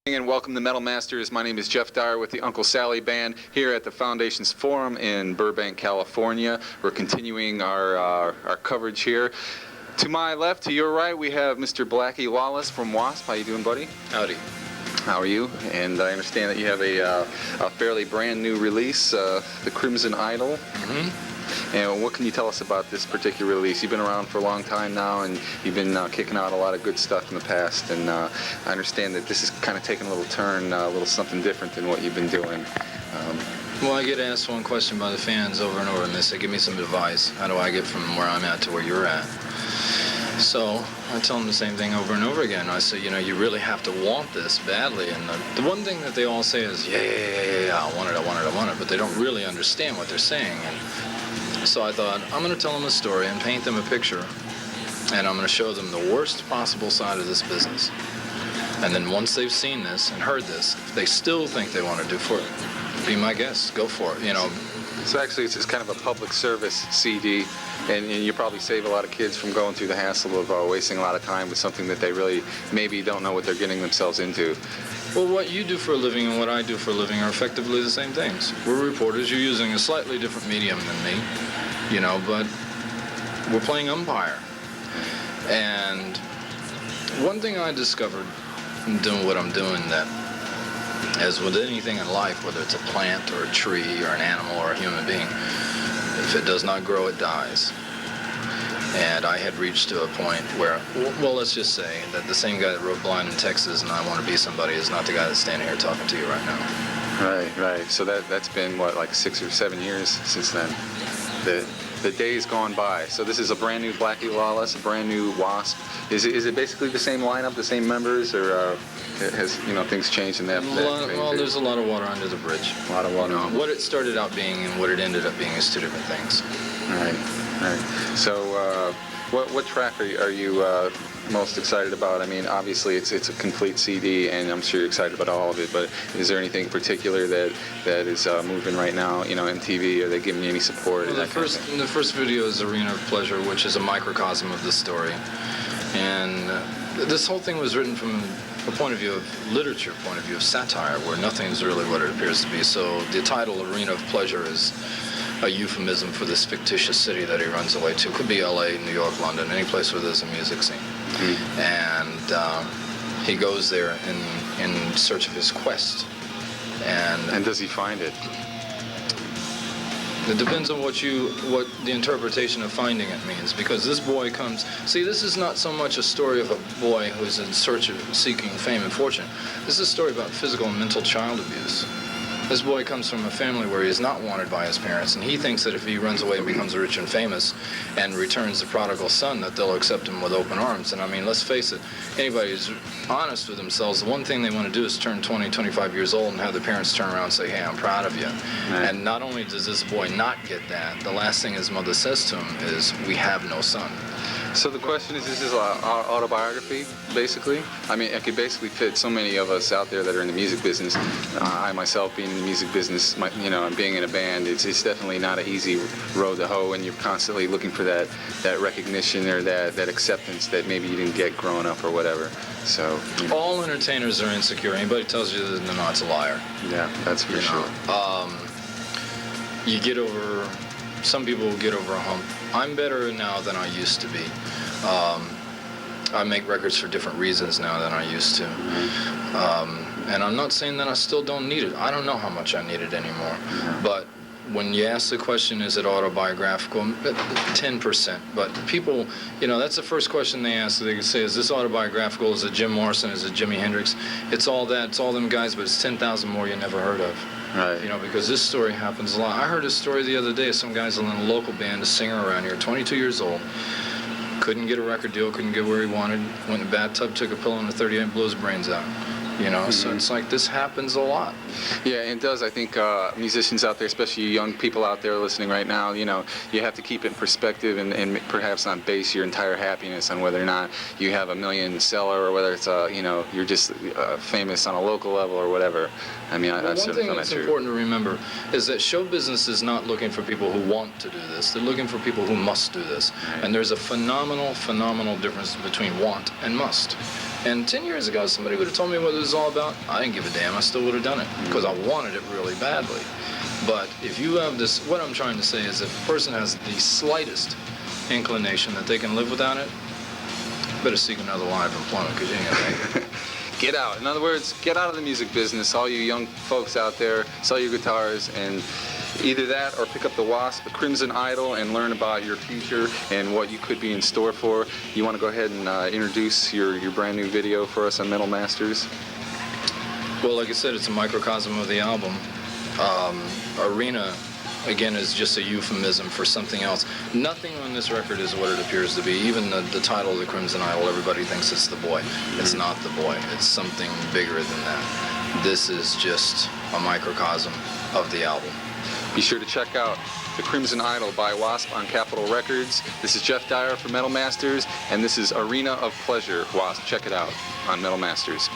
And welcome to Metal Masters. My name is Jeff Dyer with the Uncle Sally Band here at the Foundations Forum in Burbank, California. We're continuing our coverage here. To my left, to your right, we have Mr. Blacki Lawless from W.A.S.P. How you doing, buddy? Howdy. How are you? And I understand that you have a fairly brand new release, The Crimson Idol. Mm-hmm. And what can you tell us about this particular release? You've been around for a long time now, and you've been kicking out a lot of good stuff in the past. And I understand that this is kind of taking a little turn, a little something different than what you've been doing. Well, I get asked one question by the fans over and over, and they say, give me some advice. How do I get from where I'm at to where you're at? So I tell them the same thing over and over again. I say, you know, you really have to want this badly. And the one thing that they all say is, yeah, I want it. But they don't really understand what they're saying. And so I thought, I'm going to tell them a story and paint them a picture. And I'm going to show them the worst possible side of this business. And then once they've seen this and heard this, if they still think they want to do for it, be my guest. Go for it, you know. So actually, it's kind of a public service CD, and you probably save a lot of kids from going through the hassle of wasting a lot of time with something that they really maybe don't know what they're getting themselves into. Well, what you do for a living and what I do for a living are effectively the same things. We're reporters. You're using a slightly different medium than me, you know, but we're playing umpire. And one thing I discovered in doing what I'm doing, that as with anything in life, whether it's a plant or a tree or an animal or a human being, if it does not grow, it dies. And I had reached to a point where, well, let's just say that the same guy that wrote Blind in Texas and I Want to Be Somebody is not the guy that's standing here talking to you right now. Right. So that's been, what, like 6 or 7 years since then? The day's gone by. So this is a brand new Blacki Lawless, a brand new W.A.S.P. Is it basically the same lineup, the same members, or has things changed in that? Well, there's a lot of water under the bridge. A lot of water. What it started out being and what it ended up being is two different things. Right. So what track are you most excited about? I mean, obviously it's a complete CD, and I'm sure you're excited about all of it. But is there anything particular that is moving right now? You know, MTV, are they giving you any support? Well, the first video is Arena of Pleasure, which is a microcosm of the story, and this whole thing was written from a point of view of literature, point of view of satire, where nothing's really what it appears to be. So the title Arena of Pleasure is a euphemism for this fictitious city that he runs away to. Could be LA, New York, London, any place where there's a music scene. Mm-hmm. And he goes there in search of his quest. And does he find it? It depends on what the interpretation of finding it means, because this boy comes. See, this is not so much a story of a boy who's in search of seeking fame and fortune. This is a story about physical and mental child abuse. This boy comes from a family where he is not wanted by his parents, and he thinks that if he runs away and becomes rich and famous and returns the prodigal son, that they'll accept him with open arms. And I mean, let's face it, anybody who's honest with themselves, the one thing they want to do is turn 20, 25 years old and have their parents turn around and say, hey, I'm proud of you. Right. And not only does this boy not get that, the last thing his mother says to him is, we have no son. So the question is this autobiography, basically? I mean, it could basically fit so many of us out there that are in the music business. I myself being in the music business, and being in a band, it's definitely not an easy road to hoe, and you're constantly looking for that recognition or that acceptance that maybe you didn't get growing up or whatever. So all entertainers are insecure. Anybody tells you that they're not, it's a liar. Yeah, that's for sure. You get over. Some people will get over a hump. I'm better now than I used to be. I make records for different reasons now than I used to. And I'm not saying that I still don't need it. I don't know how much I need it anymore. But when you ask the question, is it autobiographical? 10%. But people, that's the first question they ask. They say, is this autobiographical? Is it Jim Morrison? Is it Jimi Hendrix? It's all that. It's all them guys, but it's 10,000 more you never heard of. Right. Because this story happens a lot. I heard a story the other day of some guys in a local band, a singer around here, 22 years old, couldn't get a record deal, couldn't get where he wanted, went in the bathtub, took a pillow and a 38, blew his brains out. So it's like this happens a lot. Yeah, it does. I think musicians out there, especially young people out there listening right now, you have to keep it in perspective and perhaps not base your entire happiness on whether or not you have a million seller or whether it's you're just famous on a local level or whatever. I mean, one thing that's important to remember is that show business is not looking for people who want to do this. They're looking for people who must do this. Right. And there's a phenomenal difference between want and must. And 10 years ago, somebody would have told me what it was all about. I didn't give a damn. I still would have done it because I wanted it really badly. But if you have this, what I'm trying to say is if a person has the slightest inclination that they can live without it, better seek another line of employment because you ain't gonna make it. Get out. In other words, get out of the music business. All you young folks out there, sell your guitars, and either that or pick up the W.A.S.P, the Crimson Idol, and learn about your future and what you could be in store for. You want to go ahead and introduce your brand new video for us on Metal Masters? Well, like I said, it's a microcosm of the album. Arena, again, is just a euphemism for something else. Nothing on this record is what it appears to be. Even the title of the Crimson Idol, everybody thinks it's the boy. It's not the boy. It's something bigger than that. This is just a microcosm of the album. Be sure to check out The Crimson Idol by W.A.S.P on Capitol Records. This is Jeff Dyer for Metal Masters, and this is Arena of Pleasure, W.A.S.P. Check it out on Metal Masters.